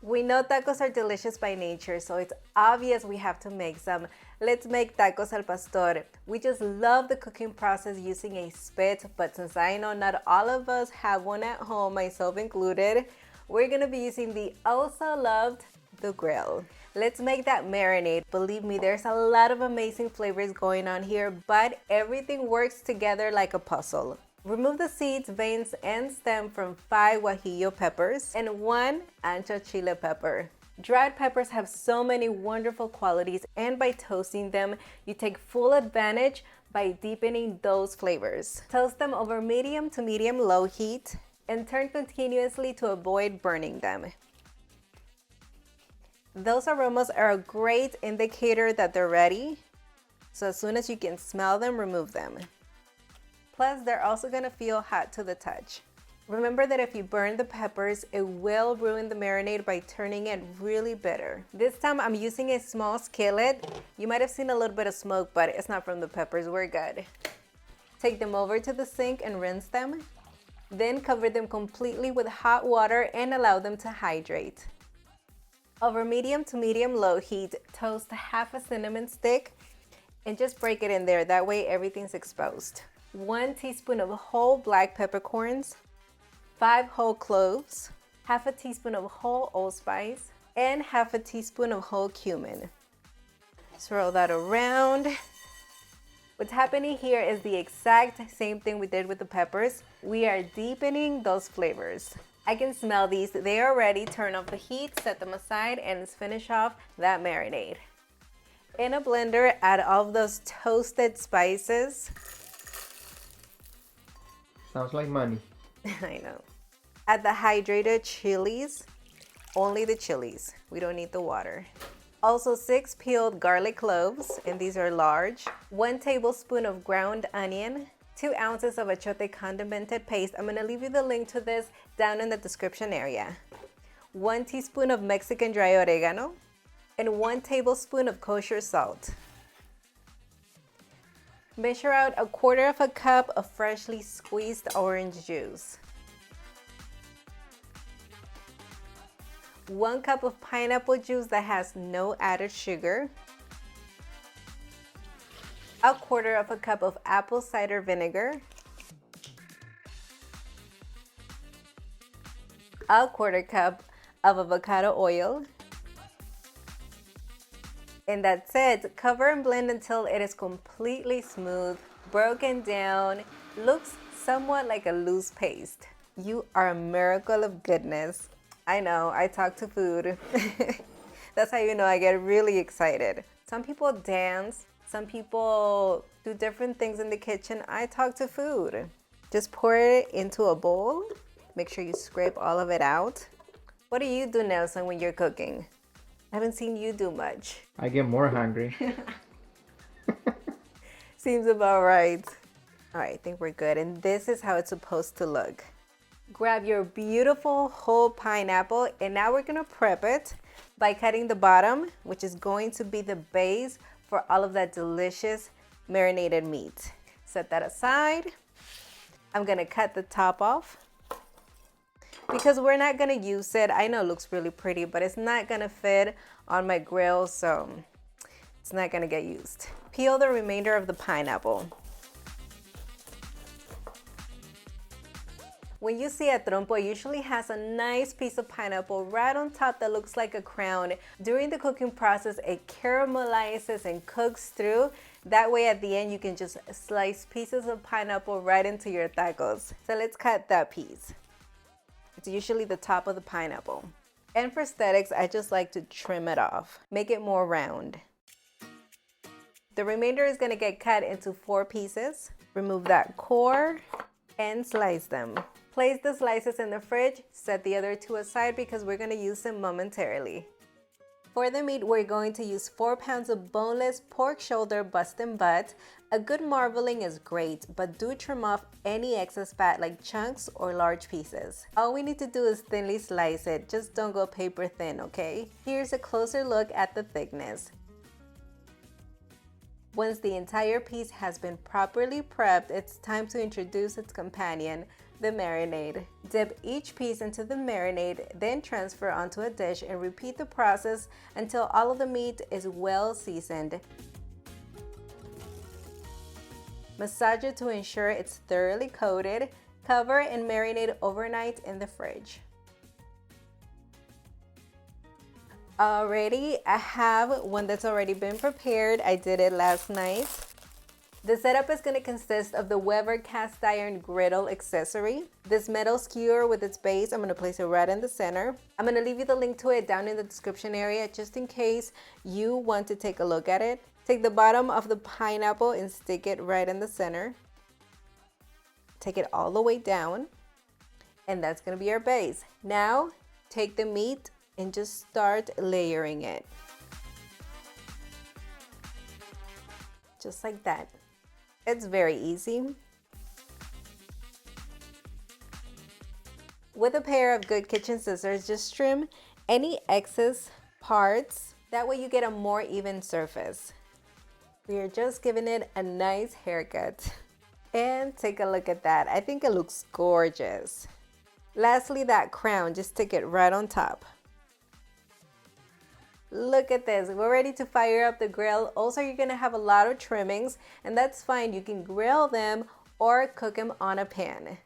We know tacos are delicious by nature, so it's obvious we have to make some. Let's make tacos al pastor. We just love the cooking process using a spit, but since I know not all of us have one at home, myself included, we're gonna be using the also loved the grill. Let's make that marinade. Believe me, there's a lot of amazing flavors going on here, but everything works together like a puzzle. Remove the seeds, veins, and stem from 5 guajillo peppers and 1 ancho chile pepper. Dried peppers have so many wonderful qualities, and by toasting them, you take full advantage by deepening those flavors. Toast them over medium to medium-low heat and turn continuously to avoid burning them. Those aromas are a great indicator that they're ready, so as soon as you can smell them, remove them. Plus, they're also gonna feel hot to the touch. Remember that if you burn the peppers, it will ruin the marinade by turning it really bitter. This time I'm using a small skillet. You might have seen a little bit of smoke, but it's not from the peppers, we're good. Take them over to the sink and rinse them. Then cover them completely with hot water and allow them to hydrate. Over medium to medium-low heat, toast half a cinnamon stick and just break it in there. That way everything's exposed. 1 teaspoon of whole black peppercorns, 5 whole cloves, half a teaspoon of whole allspice, and half a teaspoon of whole cumin. Swirl that around. What's happening here is the exact same thing we did with the peppers. We are deepening those flavors. I can smell these. They are ready. Turn off the heat, set them aside, and let's finish off that marinade. In a blender, add all of those toasted spices. Sounds like money. I know. Add the hydrated chilies, only the chilies. We don't need the water. Also 6 peeled garlic cloves, and these are large. 1 tablespoon of ground onion, 2 ounces of achiote condimented paste. I'm gonna leave you the link to this down in the description area. 1 teaspoon of Mexican dry oregano, and 1 tablespoon of kosher salt. Measure out 1/4 cup of freshly squeezed orange juice. 1 cup of pineapple juice that has no added sugar. 1/4 cup of apple cider vinegar. 1/4 cup of avocado oil. And that's it. Cover and blend until it is completely smooth, broken down, looks somewhat like a loose paste. You are a miracle of goodness. I know, I talk to food. That's how you know I get really excited. Some people dance, some people do different things in the kitchen. I talk to food. Just pour it into a bowl. Make sure you scrape all of it out. What do you do, Nelson, when you're cooking? I haven't seen you do much. I get more hungry. Seems about right. All right, I think we're good. And this is how it's supposed to look. Grab your beautiful whole pineapple, and now we're gonna prep it by cutting the bottom, which is going to be the base for all of that delicious marinated meat. Set that aside. I'm gonna cut the top off, because we're not gonna use it. I know it looks really pretty, but it's not gonna fit on my grill, so it's not gonna get used. Peel the remainder of the pineapple. When you see a trompo, it usually has a nice piece of pineapple right on top that looks like a crown. During the cooking process, it caramelizes and cooks through. That way at the end, you can just slice pieces of pineapple right into your tacos. So let's cut that piece. It's usually the top of the pineapple. And for aesthetics, I just like to trim it off, make it more round. The remainder is gonna get cut into 4 pieces. Remove that core and slice them. Place the slices in the fridge, set the other 2 aside because we're gonna use them momentarily. For the meat, we're going to use 4 pounds of boneless pork shoulder Boston butt. A good marbling is great, but do trim off any excess fat like chunks or large pieces. All we need to do is thinly slice it, just don't go paper thin, okay? Here's a closer look at the thickness. Once the entire piece has been properly prepped, it's time to introduce its companion, The marinade. Dip each piece into the marinade, then transfer onto a dish and repeat the process until all of the meat is well seasoned. Massage it to ensure it's thoroughly coated. Cover and marinate overnight in the fridge. Already, I have one that's already been prepared. I did it last night. The setup is going to consist of the Weber cast iron griddle accessory. This metal skewer with its base, I'm going to place it right in the center. I'm going to leave you the link to it down in the description area just in case you want to take a look at it. Take the bottom of the pineapple and stick it right in the center. Take it all the way down, and that's going to be our base. Now, take the meat and just start layering it. Just like that. It's very easy. With a pair of good kitchen scissors, just trim any excess parts. That way you get a more even surface. We are just giving it a nice haircut. And take a look at that. I think it looks gorgeous. Lastly, that crown, just stick it right on top. Look at this. We're ready to fire up the grill. Also, you're gonna have a lot of trimmings, and that's fine. You can grill them or cook them on a pan.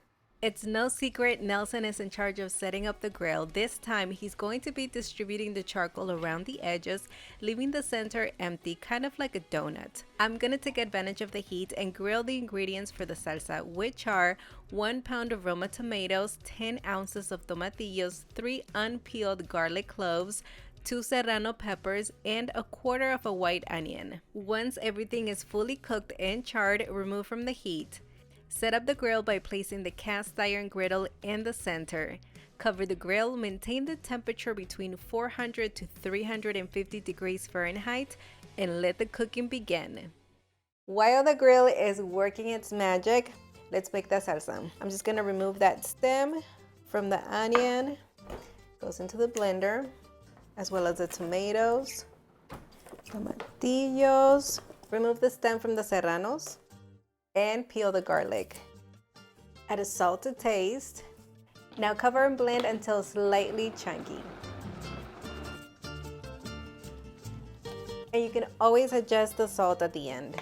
It's no secret Nelson is in charge of setting up the grill. This time, he's going to be distributing the charcoal around the edges, leaving the center empty, kind of like a donut. I'm gonna take advantage of the heat and grill the ingredients for the salsa, which are 1 pound of roma tomatoes, 10 ounces of tomatillos, 3 unpeeled garlic cloves, 2 serrano peppers, and 1/4 of a white onion. Once everything is fully cooked and charred, remove from the heat. Set up the grill by placing the cast iron griddle in the center. Cover the grill, maintain the temperature between 400 to 350 degrees Fahrenheit, and let the cooking begin. While the grill is working its magic, let's make the salsa. I'm just gonna remove that stem from the onion. Goes into the blender, as well as the tomatoes, tomatillos. Remove the stem from the serranos. And peel the garlic. Add a salt to taste. Now cover and blend until slightly chunky. And you can always adjust the salt at the end.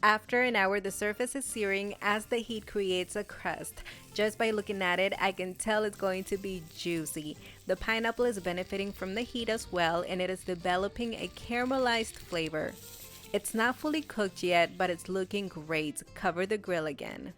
After an hour, the surface is searing as the heat creates a crust. Just by looking at it, I can tell it's going to be juicy. The pineapple is benefiting from the heat as well, and it is developing a caramelized flavor. It's not fully cooked yet, but it's looking great. Cover the grill again.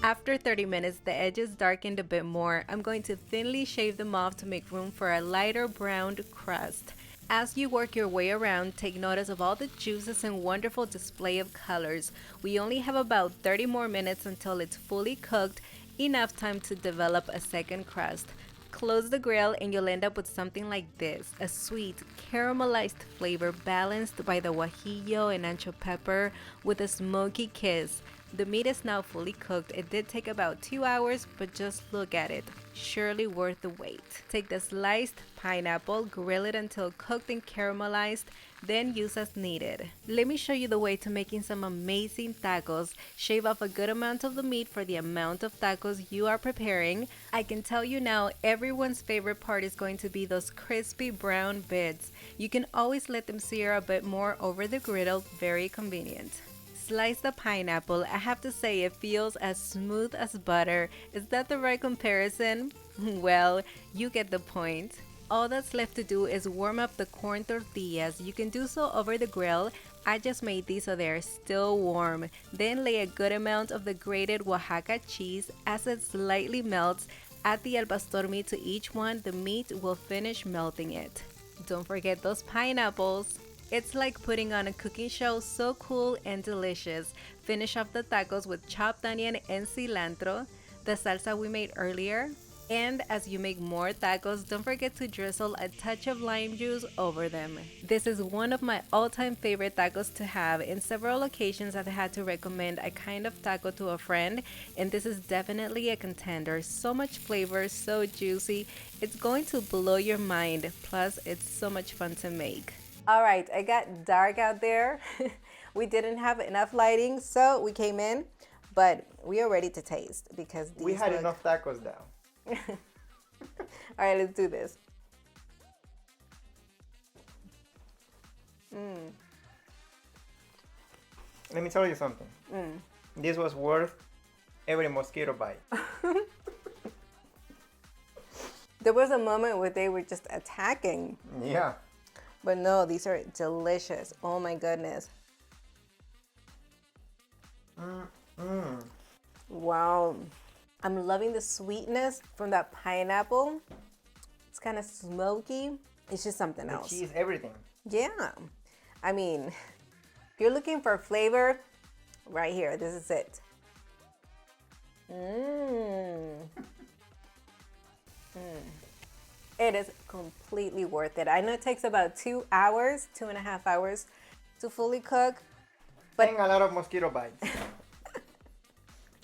After 30 minutes, the edges darkened a bit more. I'm going to thinly shave them off to make room for a lighter browned crust. As you work your way around, take notice of all the juices and wonderful display of colors. We only have about 30 more minutes until it's fully cooked, enough time to develop a second crust. Close the grill and you'll end up with something like this, a sweet, caramelized flavor balanced by the guajillo and ancho pepper with a smoky kiss. The meat is now fully cooked. It did take about 2 hours, but just look at it. Surely worth the wait. Take the sliced pineapple, grill it until cooked and caramelized, then use as needed. Let me show you the way to making some amazing tacos. Shave off a good amount of the meat for the amount of tacos you are preparing. I can tell you now, everyone's favorite part is going to be those crispy brown bits. You can always let them sear a bit more over the griddle, very convenient. Slice the pineapple. I have to say it feels as smooth as butter. Is that the right comparison? Well, you get the point. All that's left to do is warm up the corn tortillas. You can do so over the grill. I just made these so they are still warm. Then lay a good amount of the grated Oaxaca cheese. As it slightly melts, add the al pastor meat to each one. The meat will finish melting it. Don't forget those pineapples. It's like putting on a cooking show, so cool and delicious. Finish off the tacos with chopped onion and cilantro, the salsa we made earlier. And as you make more tacos, don't forget to drizzle a touch of lime juice over them. This is one of my all-time favorite tacos to have. In several occasions, I've had to recommend a kind of taco to a friend, and this is definitely a contender. So much flavor, so juicy. It's going to blow your mind. Plus, it's so much fun to make. All right, it got dark out there, We didn't have enough lighting, so we came in, but we are ready to taste because these We had look... enough tacos now. All right, let's do this. Let me tell you something. This was worth every mosquito bite. There was a moment where they were just attacking. Yeah. But no, these are delicious. Oh my goodness. Wow. I'm loving the sweetness from that pineapple. It's kind of smoky. It's just something The else. cheese, everything. Yeah. I mean, if you're looking for flavor, right here, this is it. It is completely worth it. I know it takes about 2 hours, 2.5 hours to fully cook. But And a lot of mosquito bites.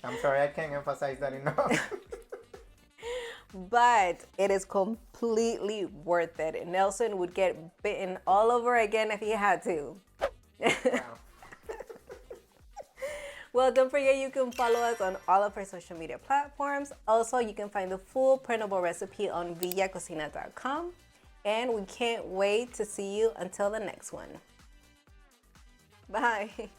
I'm sorry, I can't emphasize that enough. but it is completely worth it. Nelson would get bitten all over again if he had to. Wow. Well, don't forget you can follow us on all of our social media platforms. Also, you can find the full printable recipe on villacocina.com. And we can't wait to see you until the next one. Bye.